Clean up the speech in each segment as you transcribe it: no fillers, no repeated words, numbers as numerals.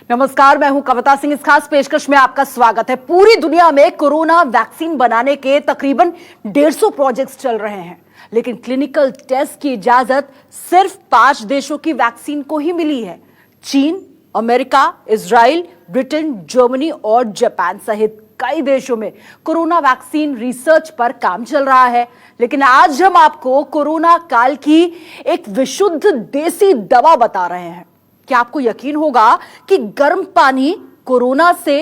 नमस्कार, मैं हूं कविता सिंह। इस खास पेशकश में आपका स्वागत है। पूरी दुनिया में कोरोना वैक्सीन बनाने के तकरीबन 150 प्रोजेक्ट्स चल रहे हैं, लेकिन क्लिनिकल टेस्ट की इजाजत सिर्फ 5 देशों की वैक्सीन को ही मिली है। चीन, अमेरिका, इजराइल, ब्रिटेन, जर्मनी और जापान सहित कई देशों में कोरोना वैक्सीन रिसर्च पर काम चल रहा है। लेकिन आज हम आपको कोरोना काल की एक विशुद्ध देसी दवा बता रहे हैं। क्या आपको यकीन होगा कि गर्म पानी कोरोना से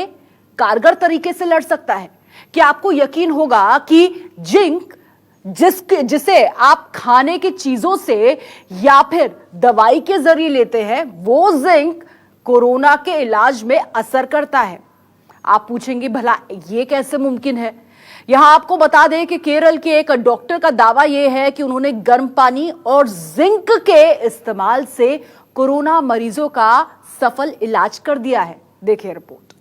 कारगर तरीके से लड़ सकता है? क्या आपको यकीन होगा कि जिंक जिसे आप खाने की चीजों से या फिर दवाई के जरिए लेते हैं, वो जिंक कोरोना के इलाज में असर करता है? आप पूछेंगे भला ये कैसे मुमकिन है? यहां आपको बता दें कि केरल के एक डॉक्टर का दावा यह है कि उन्होंने गर्म पानी और जिंक के इस्तेमाल से कोरोना मरीजों का सफल इलाज कर दिया है। देखिए रिपोर्ट।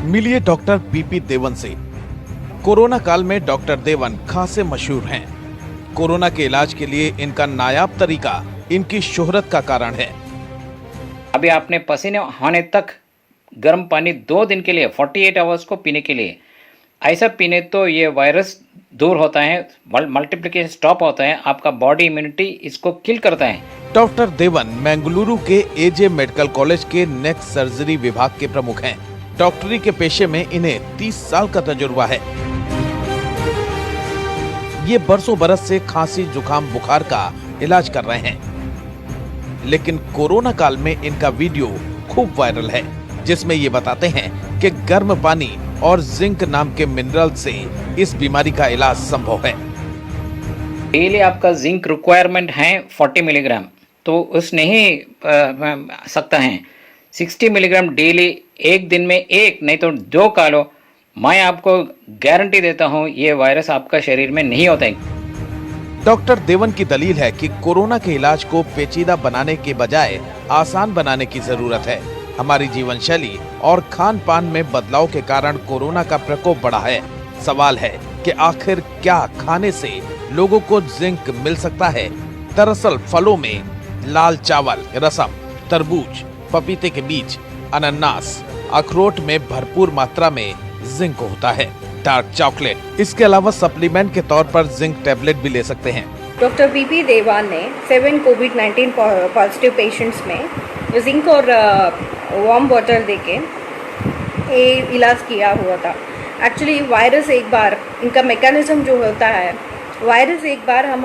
मिलिए डॉक्टर बीपी देवन से। कोरोना काल में डॉक्टर देवन खासे मशहूर हैं। कोरोना के इलाज के लिए इनका नायाब तरीका इनकी शोहरत का कारण है। अभी आपने पसीने होने तक गर्म पानी 2 दिन के लिए 48 आवर्स को पीने के लिए, ऐसा पीने तो ये वायरस दूर होता है, मल्टीप्लिकेशन स्टॉप होता है, आपका बॉडी इम्यूनिटी इसको किल करता है। डॉक्टर देवन बेंगलुरु के एजे मेडिकल कॉलेज के नेक सर्जरी विभाग के प्रमुख हैं। डॉक्टरी के पेशे में इन्हें 30 साल का तजुर्बा है। ये बरसों बरस से खांसी, जुकाम, बुखार का इलाज कर रहे हैं। लेकिन कोरोना काल में इनका वीडियो खूब वायरल है, जिसमें ये बताते हैं कि गर्म पानी और जिंक नाम के मिनरल से इस बीमारी का इलाज संभव है। डेली आपका जिंक रिक्वायरमेंट है 40 मिलीग्राम, तो उस नहीं सकता है 60 मिलीग्राम डेली, एक दिन में एक नहीं तो 2 खा लो। मैं आपको गारंटी देता हूँ ये वायरस आपका शरीर में नहीं होता है। डॉक्टर देवन की दलील है कि कोरोना के इलाज को पेचीदा बनाने के बजाय आसान बनाने की जरूरत है। हमारी जीवन शैली और खान पान में बदलाव के कारण कोरोना का प्रकोप बढ़ा है। सवाल है कि आखिर क्या खाने से लोगों को जिंक मिल सकता है? दरअसल फलों में लाल चावल, रसम, तरबूज, पपीते के बीज, अनानास, अखरोट में भरपूर मात्रा में जिंक होता है। डार्क चॉकलेट, इसके अलावा सप्लीमेंट के तौर पर जिंक टैबलेट भी ले सकते हैं। डॉक्टर बीपी देवान ने 7 कोविड-19 पॉजिटिव पेशेंट्स में जिंक और वार्म वाटर देके ये इलाज किया हुआ था। एक्चुअली वायरस एक बार, इनका मैकेनिज्म जो होता है, वायरस एक बार हम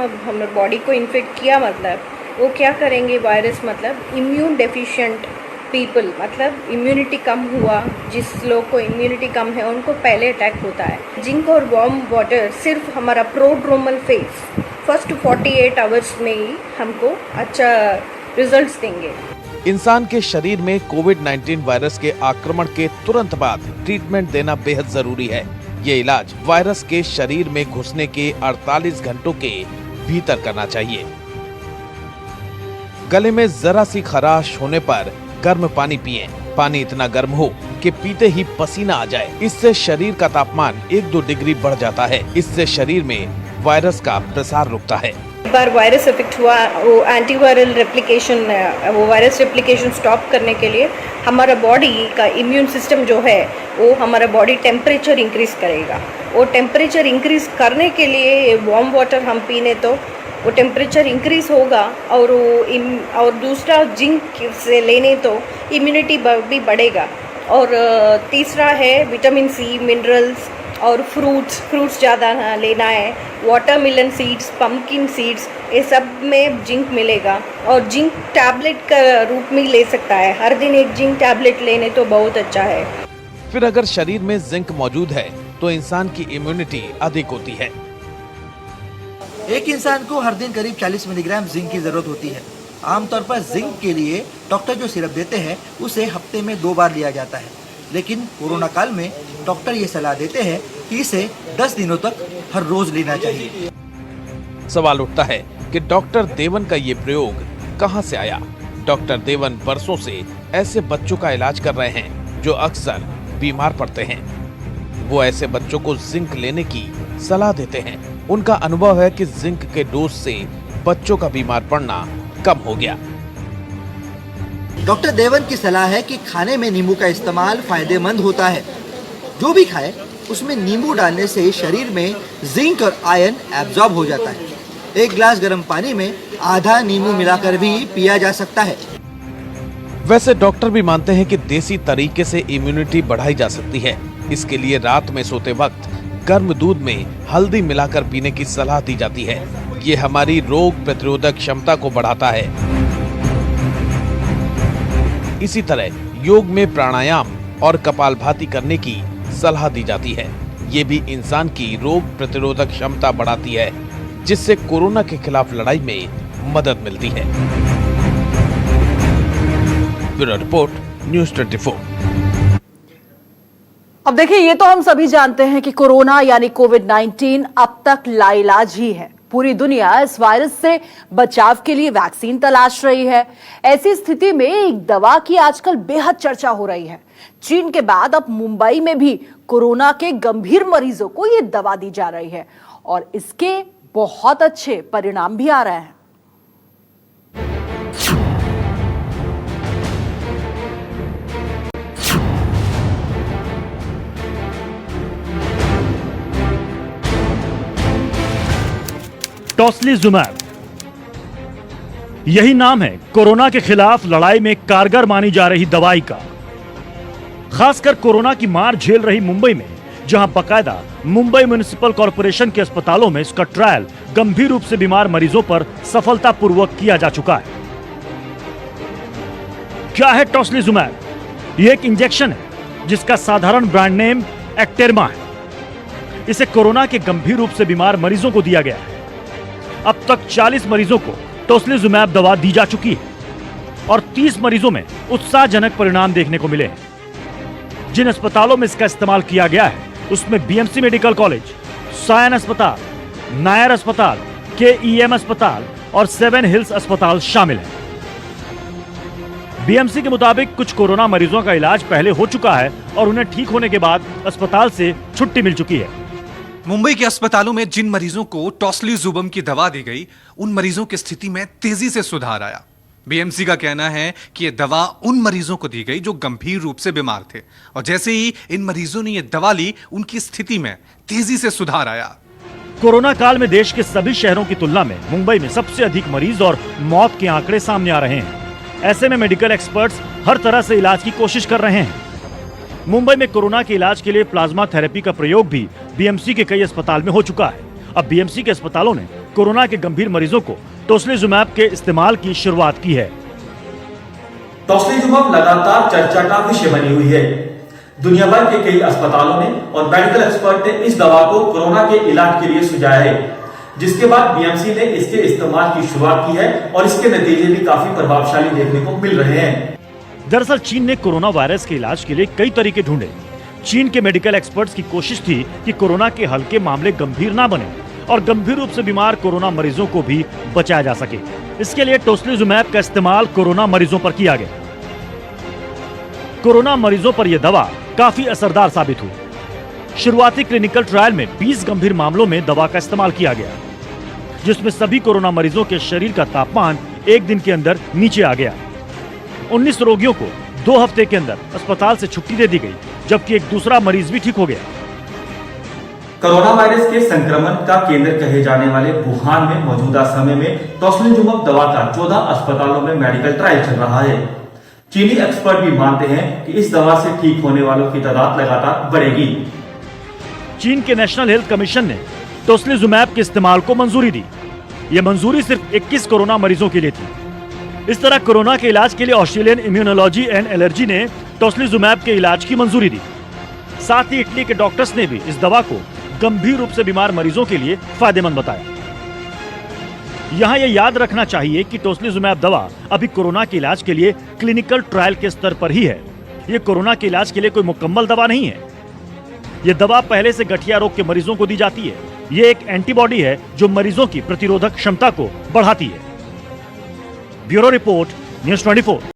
बॉडी को इन्फेक्ट किया, मतलब वो क्या करेंगे वायरस, मतलब इम्यून डेफिशिएंट पीपल, मतलब इम्यूनिटी कम हुआ, जिस लोग को इम्यूनिटी कम है उनको पहले अटैक होता है। जिंक और वार्म वाटर सिर्फ हमारा प्रोड्रोमल फेज फर्स्ट 48 आवर्स में ही हमको अच्छा रिजल्ट्स देंगे। इंसान के शरीर में कोविड-19 वायरस के आक्रमण के तुरंत बाद ट्रीटमेंट देना बेहद जरूरी है। ये इलाज वायरस के शरीर में घुसने के 48 घंटों के भीतर करना चाहिए। गले में जरा सी खराश होने पर गर्म पानी पिएं। पानी इतना गर्म हो कि पीते ही पसीना आ जाए। इससे शरीर का तापमान 1-2 डिग्री बढ़ जाता है। इससे शरीर में वायरस का प्रसार रुकता है। एक बार वायरस इफेक्ट हुआ, वो एंटीवायरल रेप्लिकेशन, वो वायरस रेप्लिकेशन स्टॉप करने के लिए हमारा बॉडी का इम्यून सिस्टम जो है वो हमारा बॉडी टेम्परेचर इंक्रीज करेगा। वो टेम्परेचर इंक्रीज करने के लिए वार्म वाटर हम पीने तो वो टेम्परेचर इंक्रीज होगा, और दूसरा जिंक से लेने तो इम्यूनिटी भी बढ़ेगा। और तीसरा है विटामिन सी, मिनरल्स और फ्रूट्स ज़्यादा लेना है। वाटरमेलन सीड्स, पम्पकिन सीड्स, ये सब में जिंक मिलेगा। और जिंक टैबलेट का रूप में ले सकता है, हर दिन एक जिंक टैबलेट लेने तो बहुत अच्छा है। फिर अगर शरीर में जिंक मौजूद है तो इंसान की इम्यूनिटी अधिक होती है। एक इंसान को हर दिन करीब 40 मिलीग्राम जिंक की जरूरत होती है। आमतौर पर जिंक के लिए डॉक्टर जो सिरप देते हैं उसे हफ्ते में 2 बार लिया जाता है, लेकिन कोरोना काल में डॉक्टर ये सलाह देते हैं कि इसे 10 दिनों तक हर रोज लेना चाहिए। सवाल उठता है कि डॉक्टर देवन का ये प्रयोग कहां से आया? डॉक्टर देवन बरसों से ऐसे बच्चों का इलाज कर रहे हैं जो अक्सर बीमार पड़ते हैं। वो ऐसे बच्चों को जिंक लेने की सलाह देते हैं। उनका अनुभव है कि जिंक के डोज से बच्चों का बीमार पड़ना कम हो गया। डॉक्टर देवन की सलाह है कि खाने में नींबू का इस्तेमाल फायदेमंद होता है। जो भी खाए उसमें नींबू डालने से शरीर में जिंक और आयरन एब्जॉर्ब हो जाता है। एक गिलास गर्म पानी में आधा नींबू मिलाकर भी पिया जा सकता है। वैसे डॉक्टर भी मानते हैं कि देसी तरीके से इम्यूनिटी बढ़ाई जा सकती है। इसके लिए रात में सोते वक्त गर्म दूध में हल्दी मिलाकर पीने की सलाह दी जाती है। ये हमारी रोग प्रतिरोधक क्षमता को बढ़ाता है। इसी तरह योग में प्राणायाम और कपालभाति करने की सलाह दी जाती है। ये भी इंसान की रोग प्रतिरोधक क्षमता बढ़ाती है, जिससे कोरोना के खिलाफ लड़ाई में मदद मिलती है। Bureau report, news 24। अब देखिए, ये तो हम सभी जानते हैं कि कोरोना यानी कोविड-19 अब तक लाइलाज ही है। पूरी दुनिया इस वायरस से बचाव के लिए वैक्सीन तलाश रही है। ऐसी स्थिति में एक दवा की आजकल बेहद चर्चा हो रही है। चीन के बाद अब मुंबई में भी कोरोना के गंभीर मरीजों को ये दवा दी जा रही है और इसके बहुत अच्छे परिणाम भी आ रहे हैं। टोस्लीजुमैब, यही नाम है कोरोना के खिलाफ लड़ाई में कारगर मानी जा रही दवाई का। खासकर कोरोना की मार झेल रही मुंबई में, जहां बकायदा मुंबई म्युनिसिपल कॉरपोरेशन के अस्पतालों में इसका ट्रायल गंभीर रूप से बीमार मरीजों पर सफलतापूर्वक किया जा चुका है। क्या है टोस्लीजुमैब? यह एक इंजेक्शन है जिसका साधारण ब्रांड नेम एक्टेरमा है। इसे कोरोना के गंभीर रूप से बीमार मरीजों को दिया गया है। अब तक 40 मरीजों को टोस्लीजुमैब दवा दी जा चुकी है और 30 मरीजों में उत्साहजनक परिणाम देखने को मिले हैं। जिन अस्पतालों में इसका इस्तेमाल किया गया है उसमें बीएमसी मेडिकल कॉलेज, सायन अस्पताल, नायर अस्पताल, केईएम अस्पताल और 7 हिल्स अस्पताल शामिल हैं। बीएमसी के मुताबिक कुछ कोरोना मरीजों का इलाज पहले हो चुका है और उन्हें ठीक होने के बाद अस्पताल से छुट्टी मिल चुकी है। मुंबई के अस्पतालों में जिन मरीजों को टोस्लीजुमैब की दवा दी गई, उन मरीजों की स्थिति में तेजी से सुधार आया। बीएमसी का कहना है कि यह दवा उन मरीजों को दी गई जो गंभीर रूप से बीमार थे और जैसे ही इन मरीजों ने यह दवा ली, उनकी स्थिति में तेजी से सुधार आया। कोरोना काल में देश के सभी शहरों की तुलना में मुंबई में सबसे अधिक मरीज और मौत के आंकड़े सामने आ रहे हैं। ऐसे में मेडिकल एक्सपर्ट्स हर तरह से इलाज की कोशिश कर रहे हैं। मुंबई में कोरोना के इलाज के लिए प्लाज्मा थेरेपी का प्रयोग भी बीएमसी के कई अस्पताल में हो चुका है। अब बीएमसी के अस्पतालों ने कोरोना के गंभीर मरीजों को टोस्लीजुमैब के इस्तेमाल की शुरुआत की है। टोस्लीजुमैब लगातार चर्चा का विषय बनी हुई है। दुनिया भर के कई अस्पतालों ने और मेडिकल एक्सपर्ट ने इस दवा को कोरोना के इलाज के लिए सुझाया है, जिसके बाद बीएमसी ने इसके इस्तेमाल की शुरुआत की है और इसके नतीजे भी काफी प्रभावशाली देखने को मिल रहे हैं। दरअसल चीन ने कोरोना वायरस के इलाज के लिए कई तरीके ढूंढे। चीन के मेडिकल एक्सपर्ट्स की कोशिश थी कि कोरोना के हल्के मामले गंभीर ना बने और गंभीर रूप से बीमार कोरोना मरीजों को भी बचाया जा सके। इसके लिए टोस्लीजुमैब का इस्तेमाल कोरोना मरीजों पर किया गया। कोरोना मरीजों पर यह दवा काफी असरदार साबित हुई। शुरुआती क्लिनिकल ट्रायल में 20 गंभीर मामलों में दवा का इस्तेमाल किया गया, जिसमें सभी कोरोना मरीजों के शरीर का तापमान एक दिन के अंदर नीचे आ गया। 19 रोगियों को 2 हफ्ते के अंदर अस्पताल से छुट्टी दे दी गई, जबकि एक दूसरा मरीज भी ठीक हो गया। कोरोना वायरस के संक्रमण का केंद्र कहे जाने वाले वुहान में मौजूदा समय में टोस्लीजुमैब दवा का 14 अस्पतालों में मेडिकल ट्रायल चल रहा है। चीनी एक्सपर्ट भी मानते हैं कि इस दवा से ठीक होने वालों की तादाद लगातार बढ़ेगी। चीन के नेशनल हेल्थ कमीशन ने टोस्लीजुमैब के इस्तेमाल को मंजूरी दी। यह मंजूरी सिर्फ 21 कोरोना मरीजों के लिए थी। इस तरह कोरोना के इलाज के लिए ऑस्ट्रेलियन इम्यूनोलॉजी एंड एलर्जी ने टोस्लीजुमैब के इलाज की मंजूरी दी। साथ ही इटली के डॉक्टर्स ने भी इस दवा को गंभीर रूप से बीमार मरीजों के लिए फायदेमंद बताया। यहाँ यह याद रखना चाहिए कि टोस्लीजुमैब दवा अभी कोरोना के इलाज के लिए क्लिनिकल ट्रायल के स्तर पर ही है। ये कोरोना के इलाज के लिए कोई मुकम्मल दवा नहीं है। ये दवा पहले से गठिया रोग के मरीजों को दी जाती है। ये एक एंटीबॉडी है जो मरीजों की प्रतिरोधक क्षमता को बढ़ाती है। Bureau report, news 24।